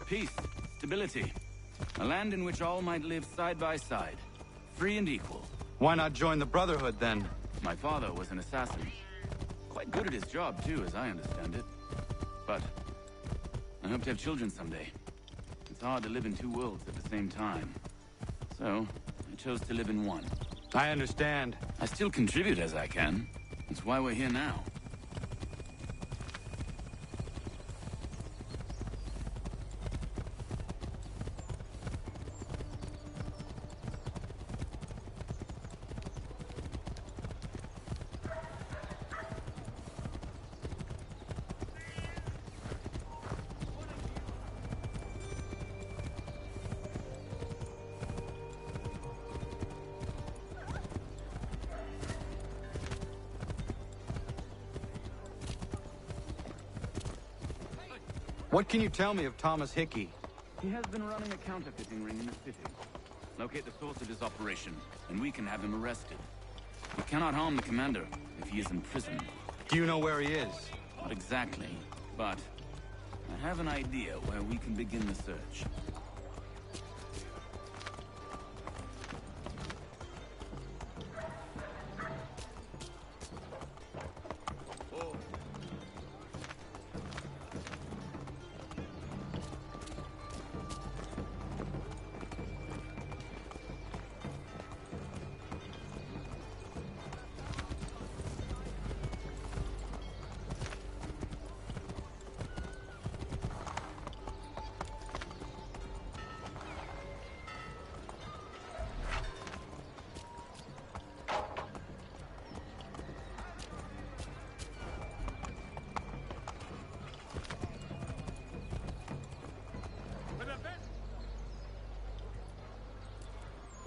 Peace, stability. A land in which all might live side by side, free and equal. Why not join the Brotherhood, then? My father was an assassin. Quite good at his job, too, as I understand it. But I hope to have children someday. It's hard to live in two worlds at the same time. So, I chose to live in one. I understand. I still contribute as I can. That's why we're here now. What can you tell me of Thomas Hickey? He has been running a counterfeiting ring in the city. Locate the source of his operation, and we can have him arrested. We cannot harm the commander if he is in prison. Do you know where he is? Not exactly, but I have an idea where we can begin the search.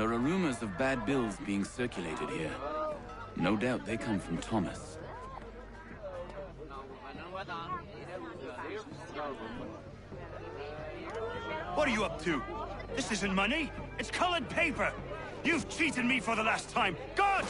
There are rumors of bad bills being circulated here. No doubt they come from Thomas. What are you up to? This isn't money. It's colored paper. You've cheated me for the last time. God!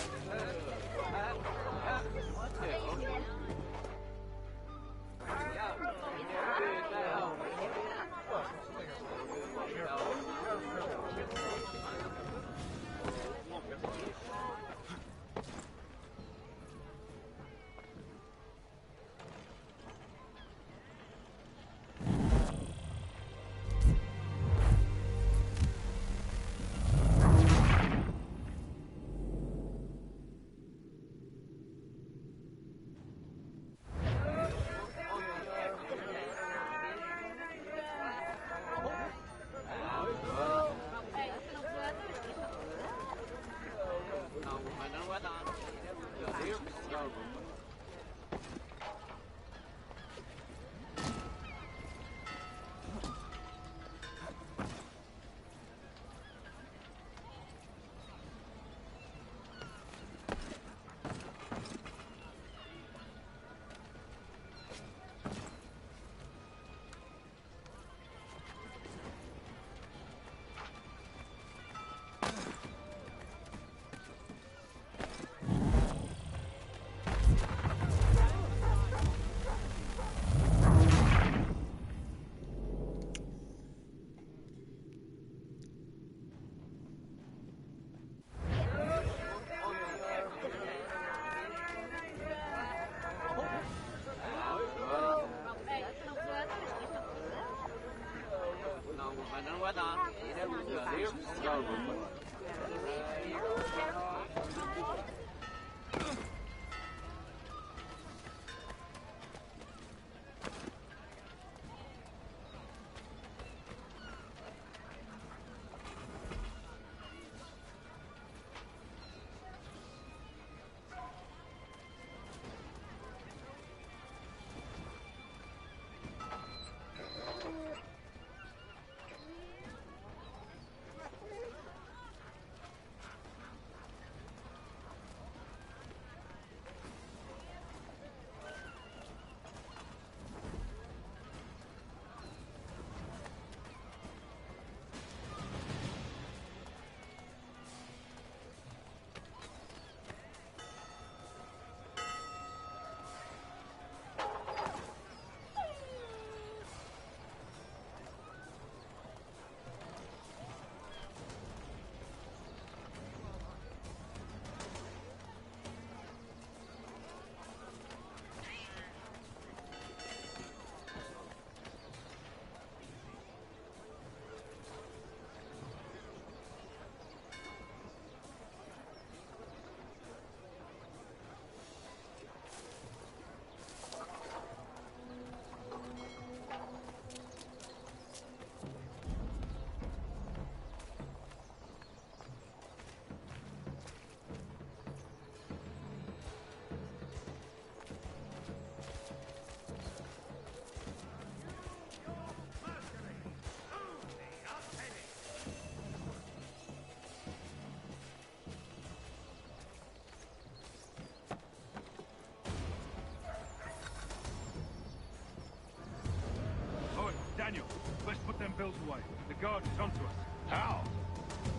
Let's put them bills away. The guards is onto us. How?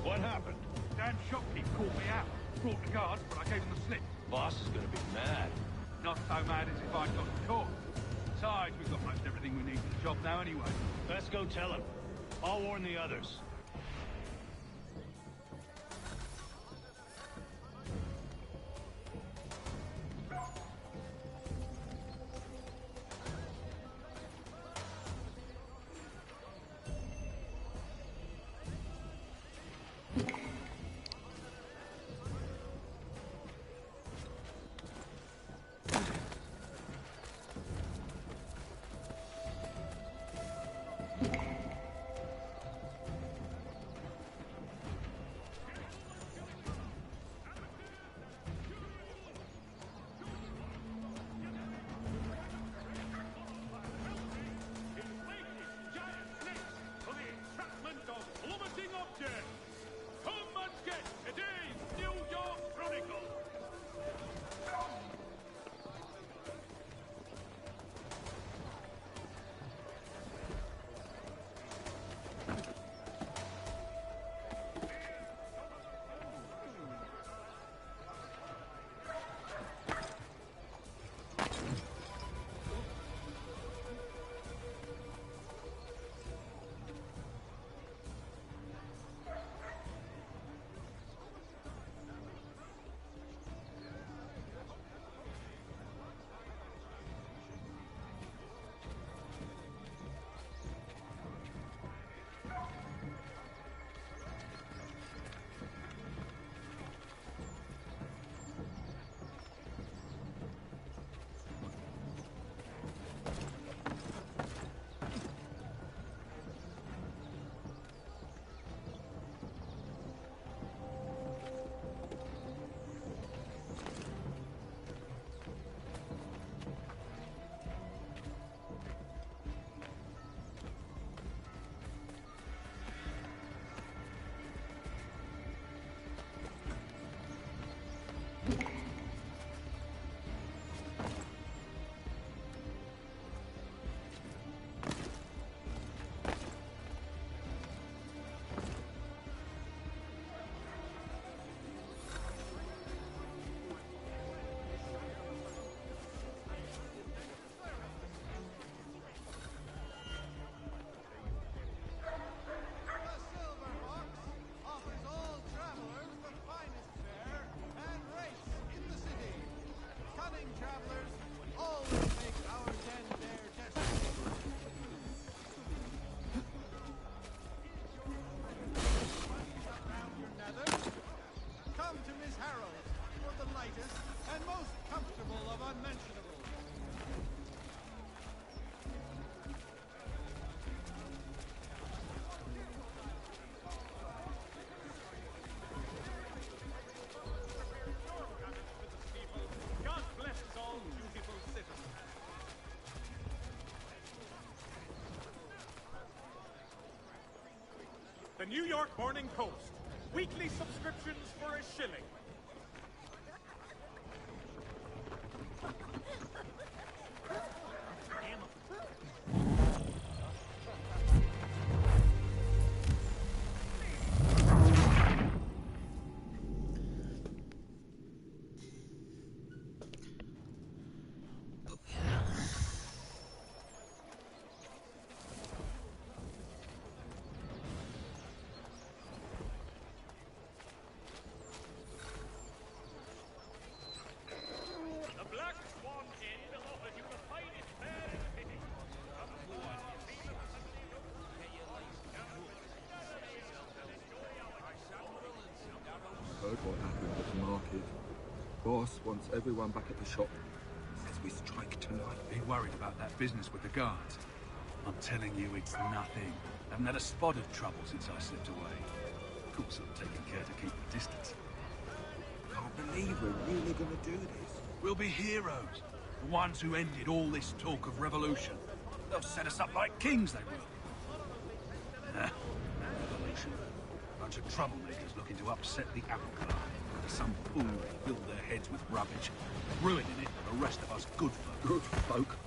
What happened? Dan Shopkeep called me out. Brought the guards, but I gave him the slip. Boss is gonna be mad. Not so mad as if I'd got caught. Besides, we've got most everything we need for the job now anyway. Let's go tell him. I'll warn the others. The New York Morning Post. Weekly subscriptions for a shilling. Heard what happened at the market. Boss wants everyone back at the shop. Says we strike tonight. Be worried about that business with the guards. I'm telling you, it's nothing. Haven't had a spot of trouble since I slipped away. Of course, I'm taking care to keep the distance. Can't believe we're really gonna do this. We'll be heroes. The ones who ended all this talk of revolution. They'll set us up like kings, they will. Nah, revolution. Bunch of troublemakers looking to upset the apple cart. Some fool filled their heads with rubbish, ruining it for the rest of us good folk. Good folk?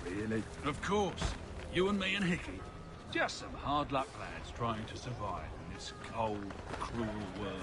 Really? Of course. You and me and Hickey. Just some hard luck lads trying to survive in this cold, cruel world.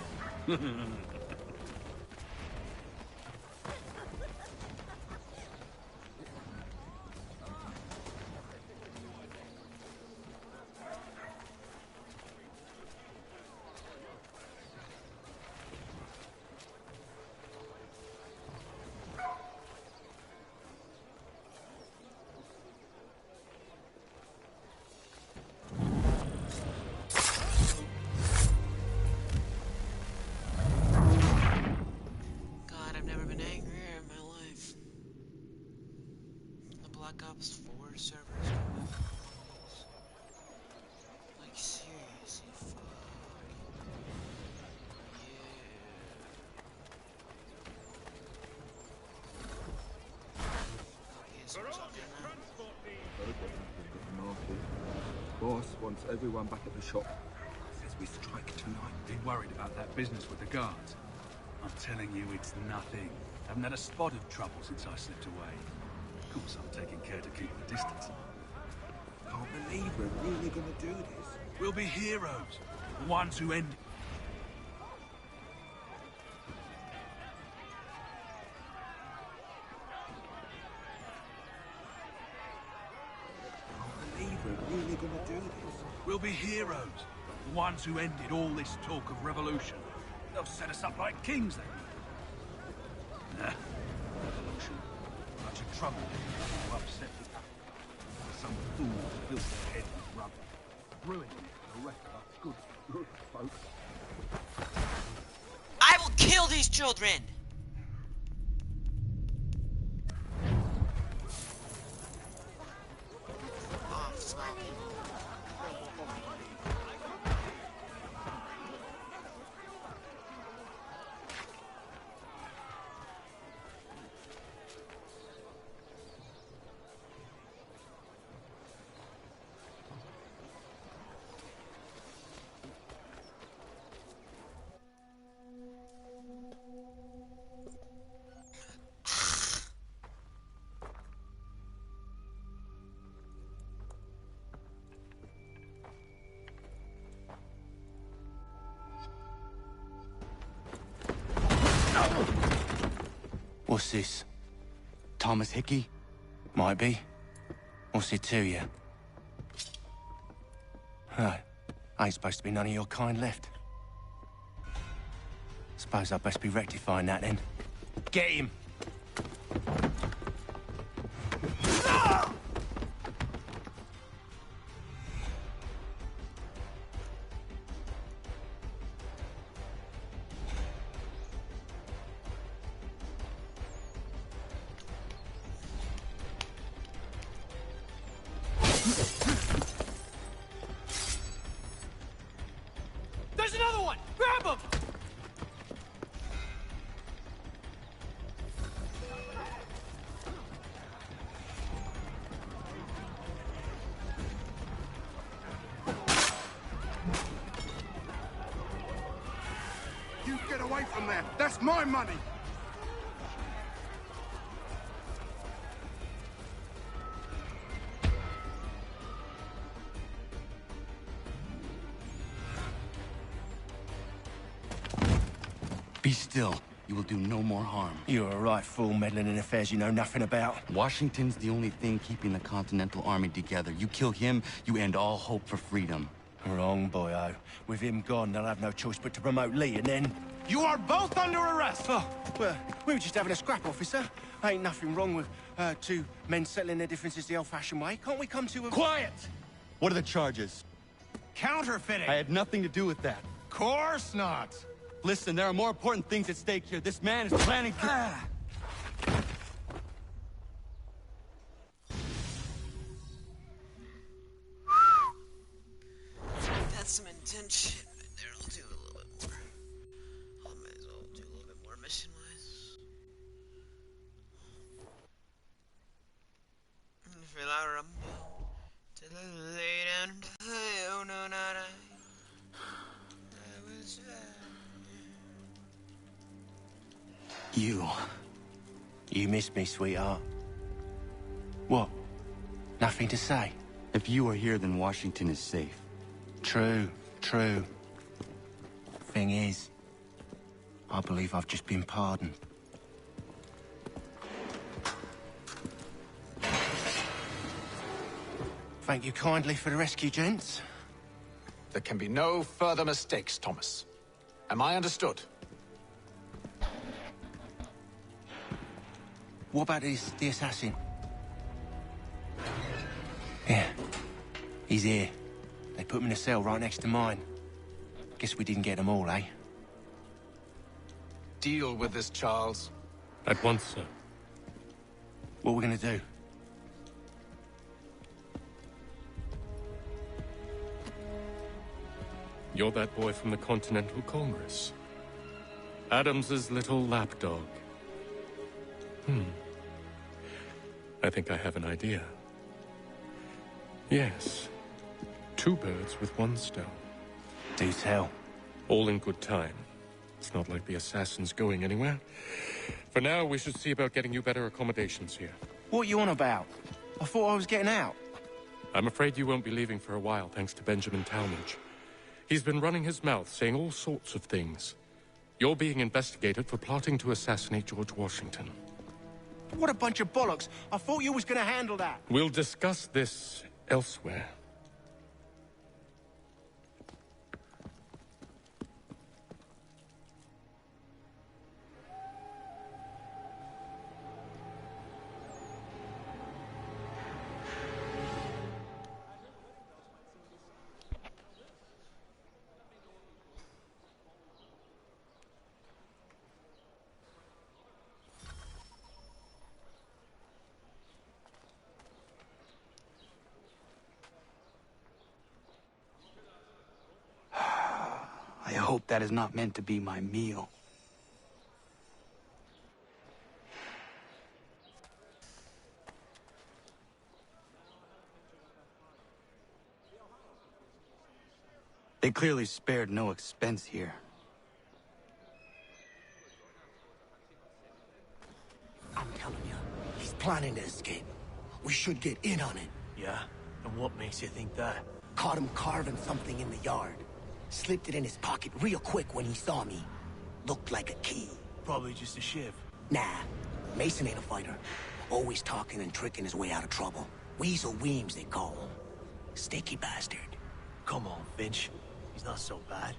God, I've never been angrier in my life. The Black Ops 4 servers are winners. Like, seriously, fuck. Yeah. Okay, so what's up now? Heard what happened at the market. Boss wants everyone back at the shop. Says we strike tonight. Been worried about that business with the guards. I'm telling you, it's nothing. Haven't had a spot of trouble since I slipped away. Of course, I'm taking care to keep the distance. Can't believe we're really gonna do this. We'll be heroes. The ones who end... Can't believe we're really gonna do this. We'll be heroes. The ones who ended all this talk of revolution. They'll set us up like kings, they will. Nah. Revolution. Bunch of trouble to upset the... Some fool filled their head with rubber. Ruining the rest of us good folks. I will kill these children! Oh, smoking. What's this? Thomas Hickey? Might be. What's it to you? Right. Ain't supposed to be none of your kind left. Suppose I'd best be rectifying that then. Get him! There's another one! Grab him! You get away from there! That's my money! Be still. You will do no more harm. You're a right fool meddling in affairs you know nothing about. Washington's the only thing keeping the Continental Army together. You kill him, you end all hope for freedom. Wrong, boyo. With him gone, they'll have no choice but to promote Lee, and then... You are both under arrest! Oh, well, we were just having a scrap, officer. Ain't nothing wrong with two men settling their differences the old-fashioned way. Can't we come to a... Quiet! What are the charges? Counterfeiting! I had nothing to do with that. Course not! Listen, there are more important things at stake here. This man is planning to... That's some intense shit right there. I'll do a little bit more. I might as well do a little bit more mission-wise. Feel I rumble till I lay down and die. Oh no, not I. I was You miss me, sweetheart. What? Nothing to say? If you are here, then Washington is safe. True, true. Thing is, I believe I've just been pardoned. Thank you kindly for the rescue, gents. There can be no further mistakes, Thomas. Am I understood? What about the assassin? Yeah. He's here. They put him in a cell right next to mine. Guess we didn't get them all, eh? Deal with this, Charles. At once, sir. What are we gonna do? You're that boy from the Continental Congress. Adams's little lapdog. I think I have an idea. Yes. 2 birds with 1 stone. Do tell. All in good time. It's not like the assassin's going anywhere. For now, we should see about getting you better accommodations here. What you on about? I thought I was getting out. I'm afraid you won't be leaving for a while, thanks to Benjamin Talmadge. He's been running his mouth, saying all sorts of things. You're being investigated for plotting to assassinate George Washington. What a bunch of bollocks. I thought you was gonna handle that. We'll discuss this elsewhere. I hope that is not meant to be my meal. They clearly spared no expense here. I'm telling you, he's planning to escape. We should get in on it. Yeah? And what makes you think that? Caught him carving something in the yard. Slipped it in his pocket real quick when he saw me. Looked like a key. Probably just a shiv. Nah, Mason ain't a fighter. Always talking and tricking his way out of trouble. Weasel Weems, they call him. Sticky bastard. Come on, Finch. He's not so bad.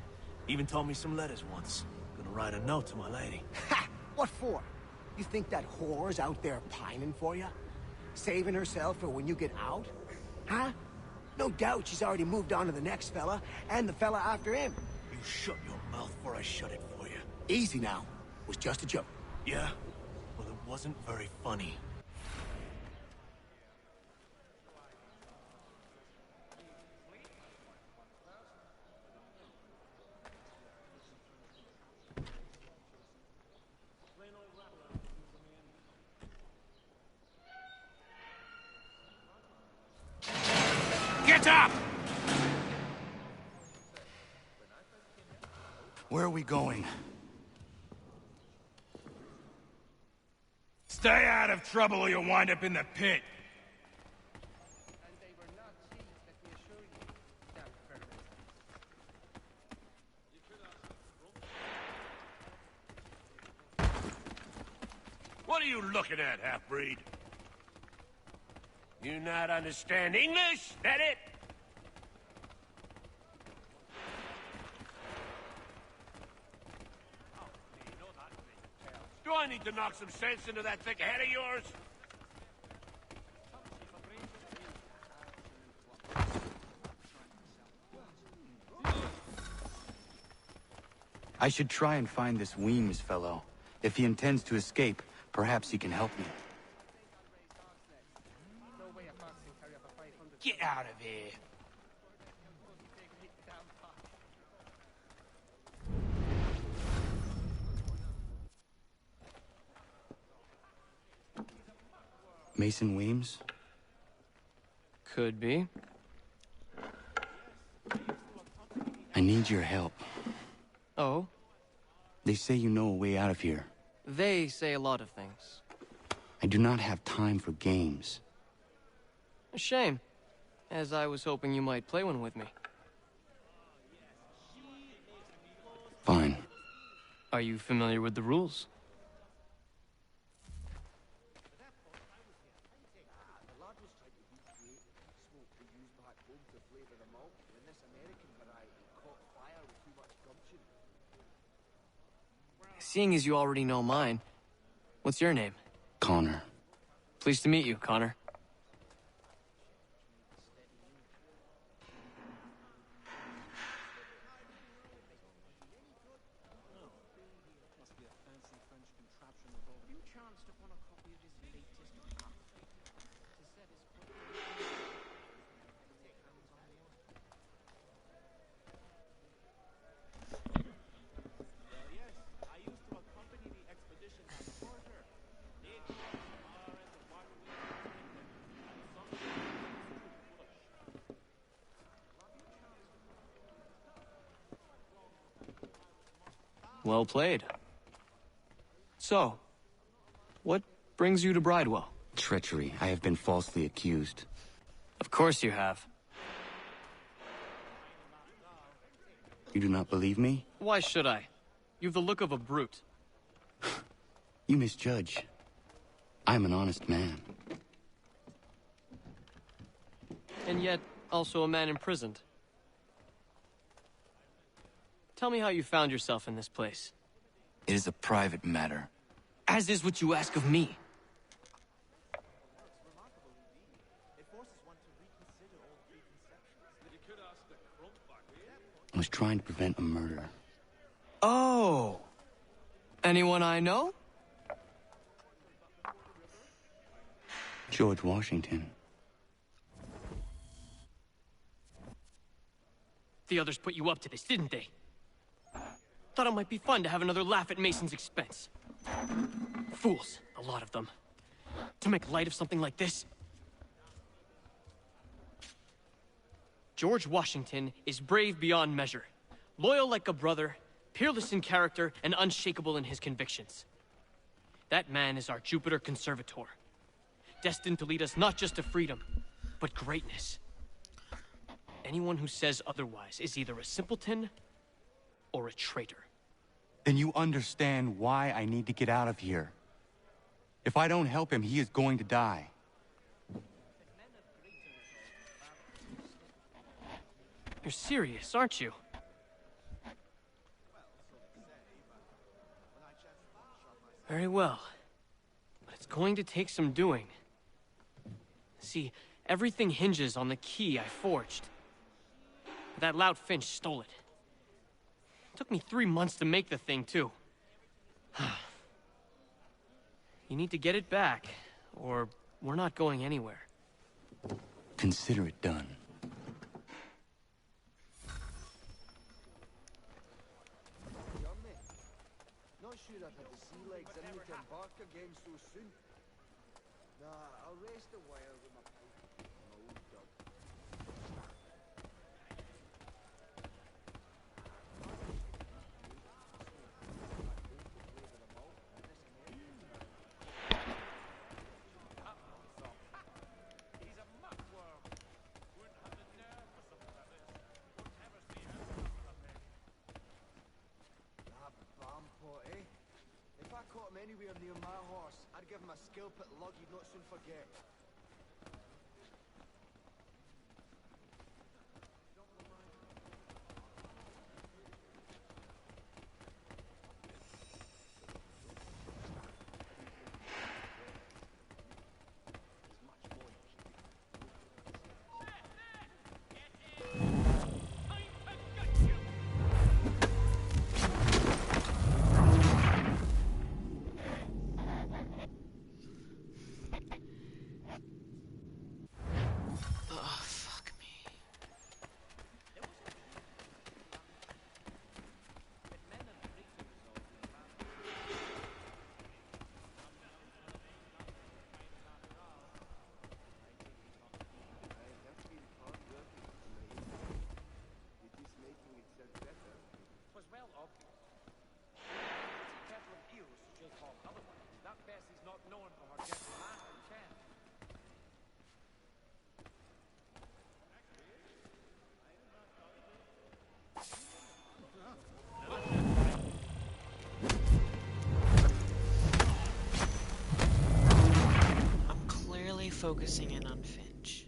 Even told me some letters once. Gonna write a note to my lady. Ha! What for? You think that whore's out there pining for you? Saving herself for when you get out? Huh? No doubt she's already moved on to the next fella, and the fella after him. You shut your mouth before I shut it for you. Easy now. Was just a joke. Yeah? Well, it wasn't very funny. Get up! Where are we going? Stay out of trouble or you'll wind up in the pit. What are you looking at, half-breed? You not understand English? That it? Do I need to knock some sense into that thick head of yours? I should try and find this Weems fellow. If he intends to escape, perhaps he can help me. Get out of here. Mason Weems? Could be. I need your help. Oh? They say you know a way out of here. They say a lot of things. I do not have time for games. A shame. as I was hoping you might play one with me. Fine. Are you familiar with the rules? Seeing as you already know mine, what's your name? Connor. Pleased to meet you, Connor. Well played. So, what brings you to Bridewell? Treachery. I have been falsely accused. Of course you have. You do not believe me? Why should I? You've the look of a brute. You misjudge. I am an honest man. And yet, also a man imprisoned. Tell me how you found yourself in this place. It is a private matter. As is what you ask of me. I was trying to prevent a murder. Oh! Anyone I know? George Washington. The others put you up to this, didn't they? Thought it might be fun to have another laugh at Mason's expense. Fools, a lot of them. To make light of something like this. George Washington is brave beyond measure, loyal like a brother, peerless in character, and unshakable in his convictions. That man is our Jupiter Conservator, destined to lead us not just to freedom, but greatness. Anyone who says otherwise is either a simpleton or a traitor. Then you understand why I need to get out of here. If I don't help him, he is going to die. You're serious, aren't you? Very well. But it's going to take some doing. See, everything hinges on the key I forged. That lout Finch stole it. Took me 3 months to make the thing, too. You need to get it back, or we're not going anywhere. Consider it done. Not sure I've had the sea legs in me to embark again so soon. Nah, I'll rest a while with my pipe. My old dog. If I caught him anywhere near my horse, I'd give him a scalp at lug he'd not soon forget. focusing in on Finch.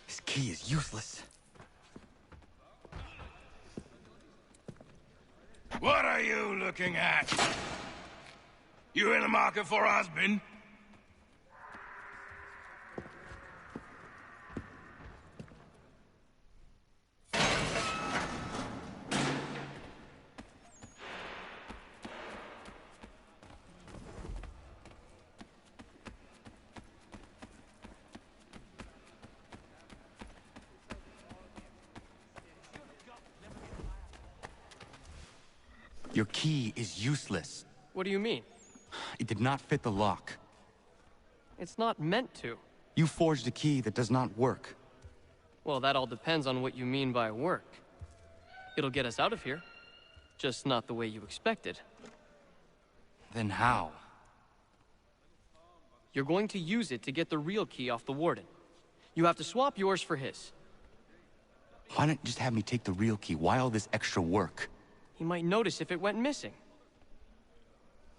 This key is useless. What are you looking at? You in the market for a husband? Your key is useless. What do you mean? It did not fit the lock. It's not meant to. You forged a key that does not work. Well, that all depends on what you mean by work. It'll get us out of here. Just not the way you expected. Then how? You're going to use it to get the real key off the Warden. You have to swap yours for his. Why not just have me take the real key? Why all this extra work? He might notice if it went missing.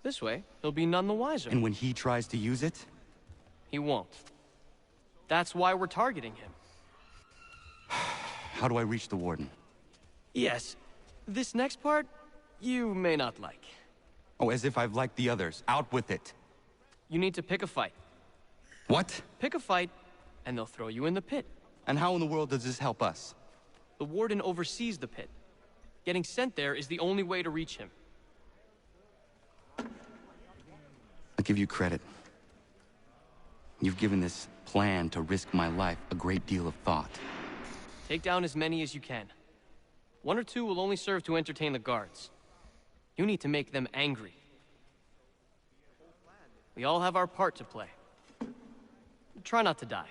This way, he'll be none the wiser. And when he tries to use it? He won't. That's why we're targeting him. How do I reach the Warden? Yes. This next part, you may not like. Oh, as if I've liked the others. Out with it. You need to pick a fight. What? Pick a fight, and they'll throw you in the pit. And how in the world does this help us? The Warden oversees the pit. Getting sent there is the only way to reach him. I'll give you credit. You've given this plan to risk my life a great deal of thought. Take down as many as you can. 1 or 2 will only serve to entertain the guards. You need to make them angry. We all have our part to play. Try not to die.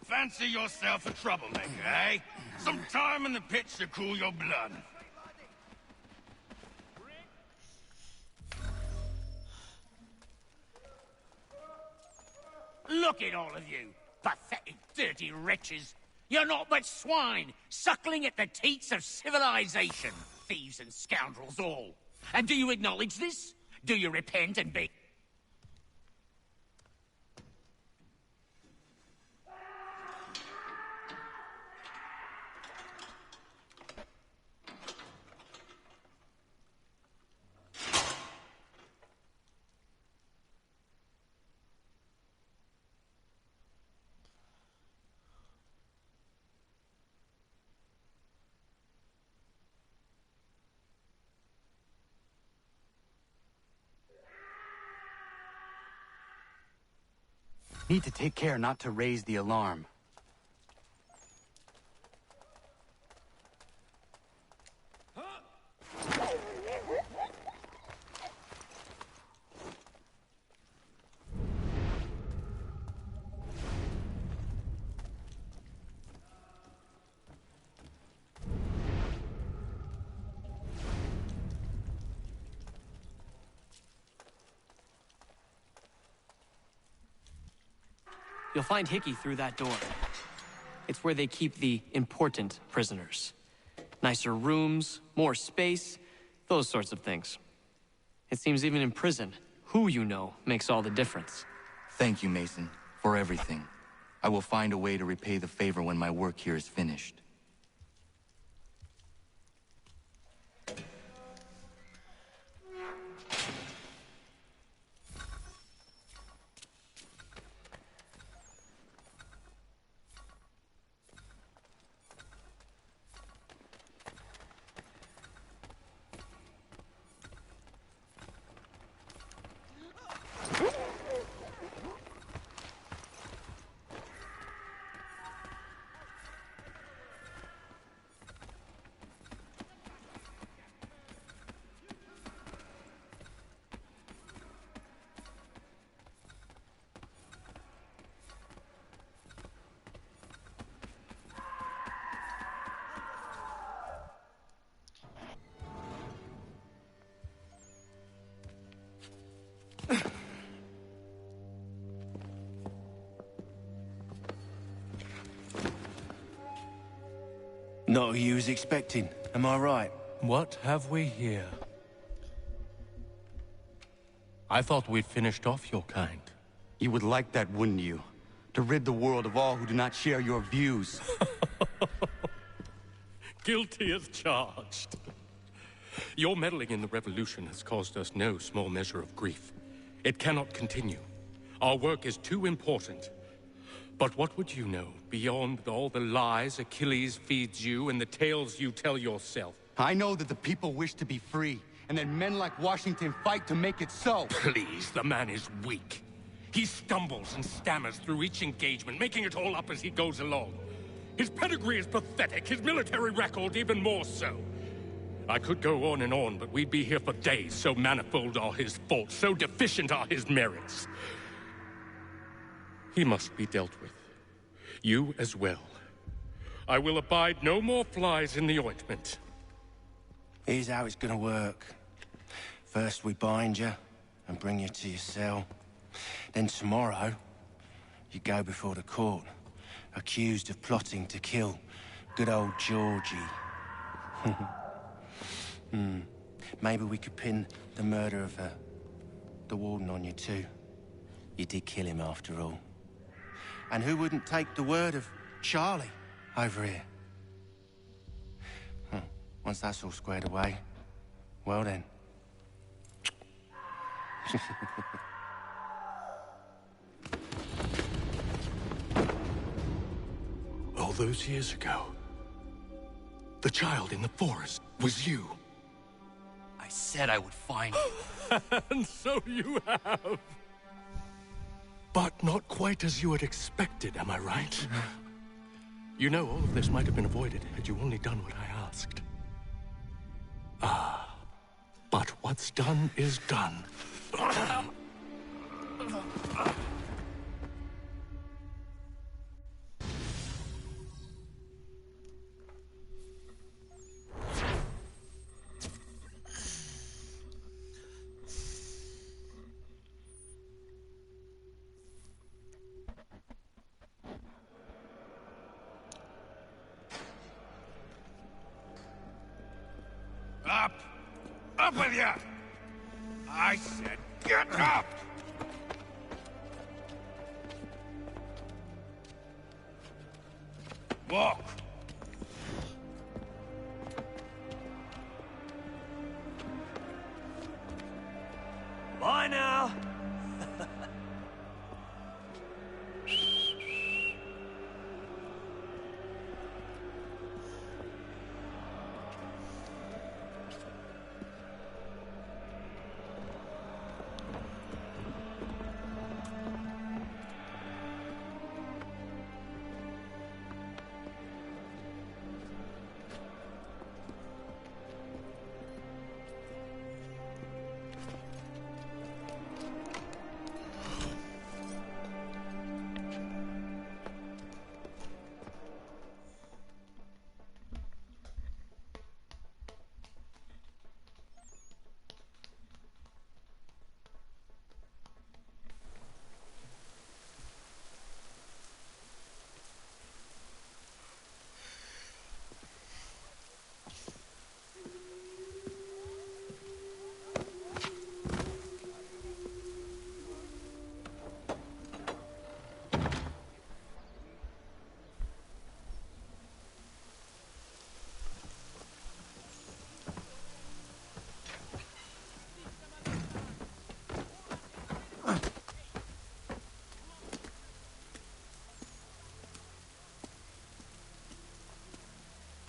Fancy yourself a troublemaker, eh? Some time in the pits to cool your blood. Look at all of you, pathetic, dirty wretches. You're not but swine, suckling at the teats of civilization. Thieves and scoundrels all. And do you acknowledge this? Do you repent and be... Need to take care not to raise the alarm. You'll find Hickey through that door. It's where they keep the important prisoners. Nicer rooms, more space, those sorts of things. It seems even in prison, who you know makes all the difference. Thank you, Mason, for everything. I will find a way to repay the favor when my work here is finished. Not who you was expecting, am I right? What have we here? I thought we'd finished off your kind. You would like that, wouldn't you? To rid the world of all who do not share your views. Guilty as charged. Your meddling in the revolution has caused us no small measure of grief. It cannot continue. Our work is too important. But what would you know beyond all the lies Achilles feeds you and the tales you tell yourself? I know that the people wish to be free, and that men like Washington fight to make it so. Please, the man is weak. He stumbles and stammers through each engagement, making it all up as he goes along. His pedigree is pathetic, his military record even more so. I could go on and on, but we'd be here for days, so manifold are his faults, so deficient are his merits. He must be dealt with. You as well. I will abide no more flies in the ointment. Here's how it's gonna work. First we bind you and bring you to your cell. Then tomorrow, you go before the court, accused of plotting to kill good old Georgie. Maybe we could pin the murder of the warden on you too. You did kill him after all. And who wouldn't take the word of Charlie over here? Once that's all squared away, well then. All those years ago, the child in the forest was you. I said I would find you. And so you have. But not quite as you had expected, am I right? You know, all of this might have been avoided had you only done what I asked. Ah, but what's done is done. Up! Up with you! I said get up! Walk! Bye now.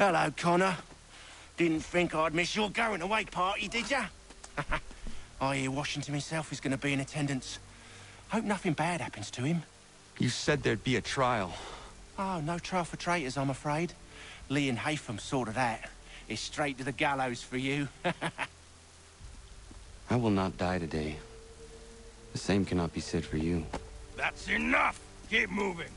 Hello, Connor. Didn't think I'd miss your going-away party, did ya? I hear Washington himself is going to be in attendance. Hope nothing bad happens to him. You said there'd be a trial. Oh, no trial for traitors, I'm afraid. Lee and Haytham sorted that. It's straight to the gallows for you. I will not die today. The same cannot be said for you. That's enough! Keep moving!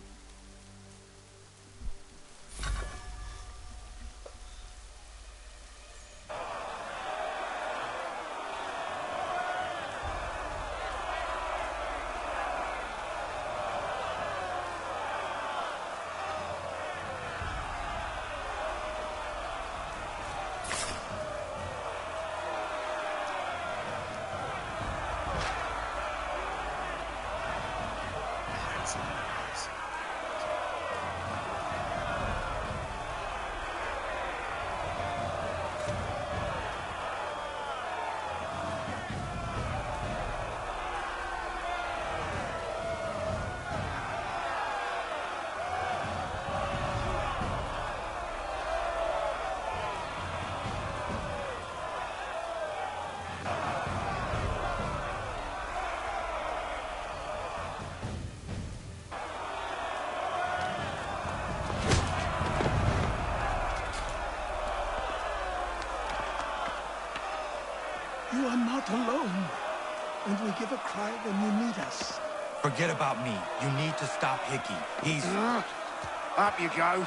You are not alone. And we give a cry when you need us. Forget about me. You need to stop Hickey. He's... Up you go.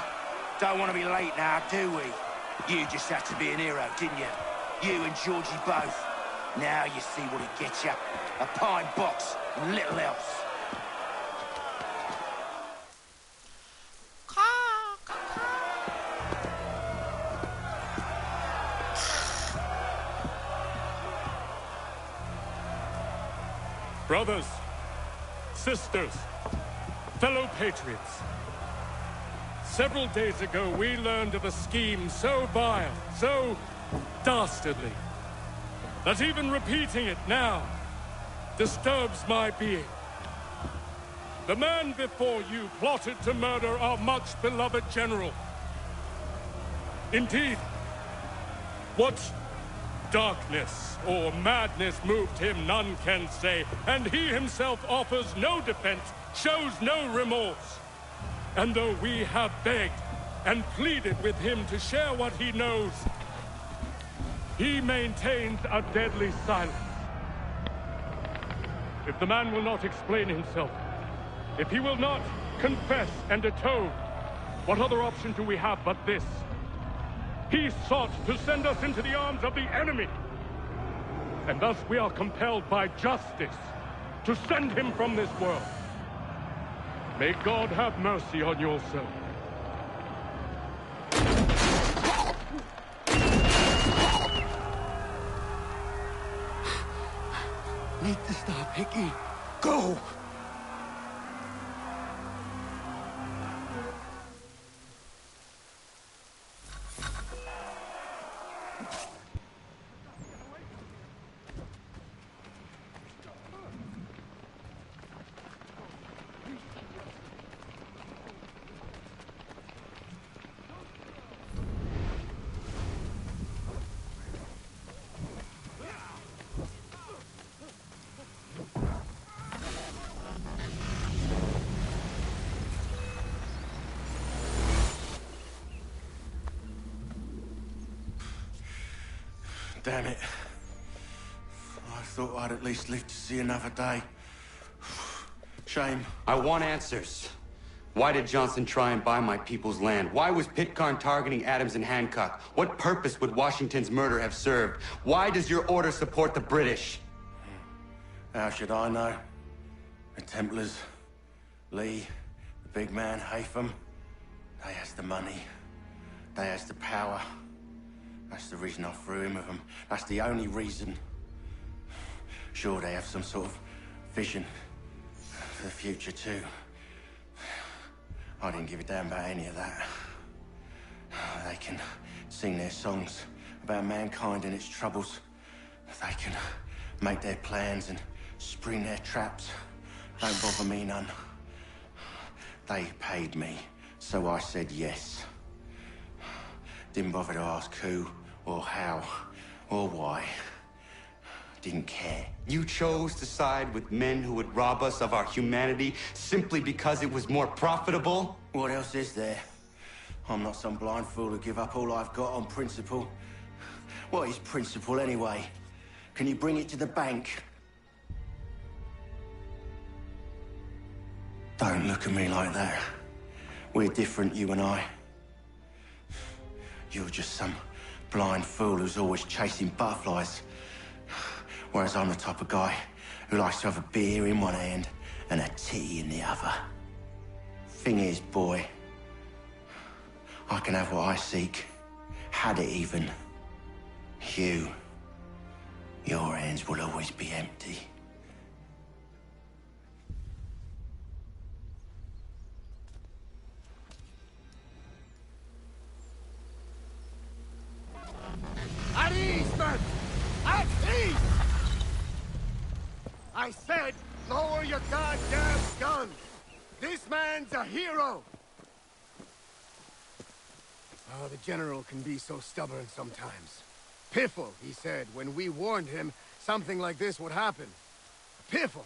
Don't want to be late now, do we? You just had to be an hero, didn't you? You and Georgie both. Now you see what it gets you. A pine box and little else. Brothers, sisters, fellow patriots. Several days ago, we learned of a scheme so vile, so dastardly, that even repeating it now disturbs my being. The man before you plotted to murder our much-beloved general. Indeed, what darkness or madness moved him, none can say, and he himself offers no defense, shows no remorse. And though we have begged and pleaded with him to share what he knows, he maintains a deadly silence. If the man will not explain himself, if he will not confess and atone, what other option do we have but this? He sought to send us into the arms of the enemy. And thus we are compelled by justice to send him from this world. May God have mercy on your soul. Need to stop, Hickey. Go! Damn it. I thought I'd at least live to see another day. Shame. I want answers. Why did Johnson try and buy my people's land? Why was Pitcairn targeting Adams and Hancock? What purpose would Washington's murder have served? Why does your order support the British? How should I know? The Templars, Lee, the big man, Haytham, they has the money. They has the power. That's the reason I threw in with them. That's the only reason. Sure, they have some sort of vision for the future, too. I didn't give a damn about any of that. They can sing their songs about mankind and its troubles. They can make their plans and spring their traps. Don't bother me none. They paid me, so I said yes. Didn't bother to ask who, or how, or why. Didn't care. You chose to side with men who would rob us of our humanity simply because it was more profitable? What else is there? I'm not some blind fool who give up all I've got on principle. What is principle, anyway? Can you bring it to the bank? Don't look at me like that. We're different, you and I. You're just some blind fool who's always chasing butterflies. Whereas I'm the type of guy who likes to have a beer in one hand and a tea in the other. Thing is, boy, I can have what I seek. Had it even. Your hands will always be empty. At ease, men! At ease! I said, lower your goddamn guns! This man's a hero! Oh, the General can be so stubborn sometimes. Piffle, he said, when we warned him something like this would happen. Piffle!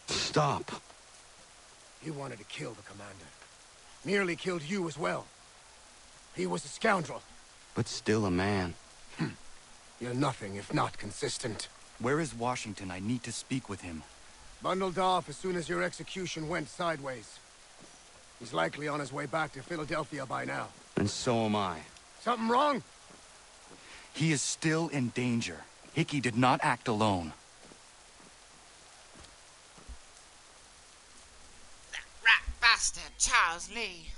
Stop. He wanted to kill the commander. Nearly killed you as well. He was a scoundrel. But still a man. You're nothing if not consistent. Where is Washington? I need to speak with him. Bundled off as soon as your execution went sideways. He's likely on his way back to Philadelphia by now. And so am I. Something wrong? He is still in danger. Hickey did not act alone. That rat bastard, Charles Lee.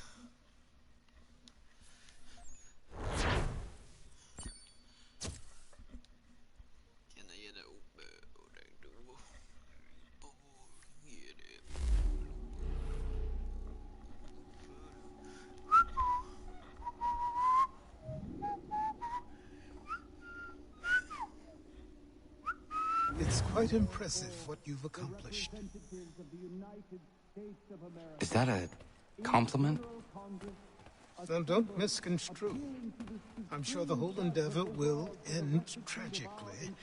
It's quite impressive what you've accomplished. Is that a compliment? Now, don't misconstrue. I'm sure the whole endeavor will end tragically.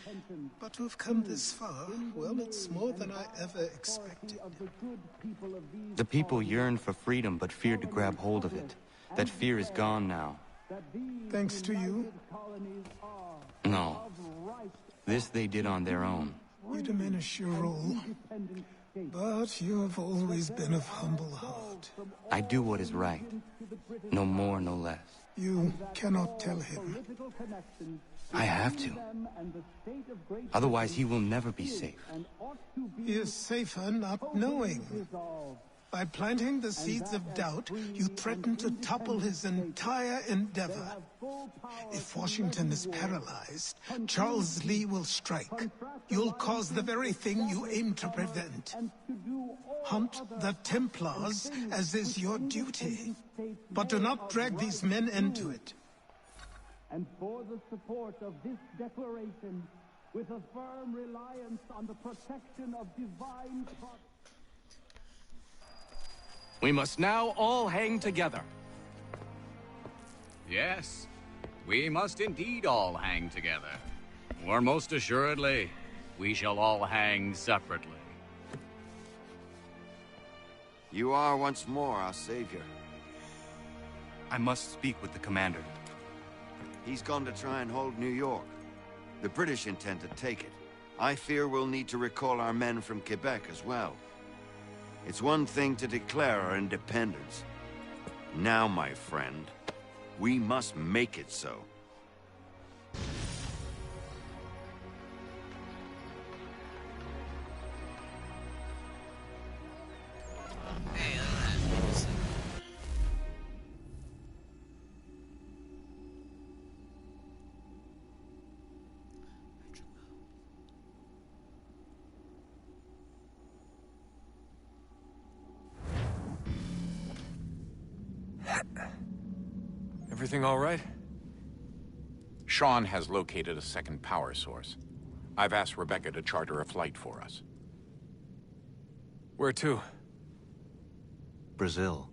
But to have come this far, well, it's more than I ever expected. The people yearned for freedom but feared to grab hold of it. That fear is gone now. Thanks to you? No. This they did on their own. You diminish your role. But you have always been of humble heart. I do what is right. No more, no less. You cannot tell him. I have to. Otherwise, he will never be safe. He is safer not knowing. By planting the seeds of doubt, you threaten to topple his entire endeavor. If Washington is paralyzed, Charles Lee will strike. You'll cause the very thing you aim to prevent. Hunt the Templars, as is your duty. But do not drag these men into it. And for the support of this declaration, with a firm reliance on the protection of divine... We must now all hang together. Yes, we must indeed all hang together. Or most assuredly, we shall all hang separately. You are once more our savior. I must speak with the commander. He's gone to try and hold New York. The British intend to take it. I fear we'll need to recall our men from Quebec as well. It's one thing to declare our independence. Now, my friend, we must make it so. Everything all right? Sean has located a second power source. I've asked Rebecca to charter a flight for us. Where to? Brazil.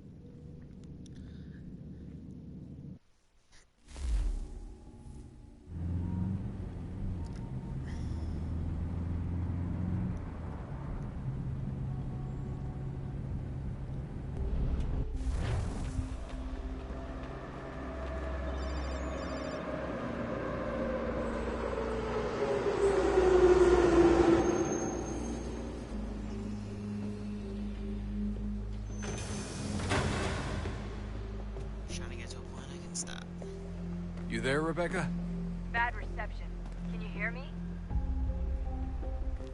You there, Rebecca? Bad reception. Can you hear me?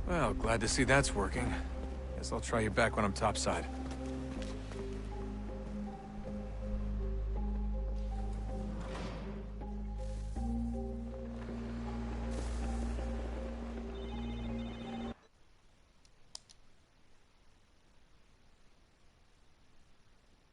Well, glad to see that's working. Guess I'll try you back when I'm topside.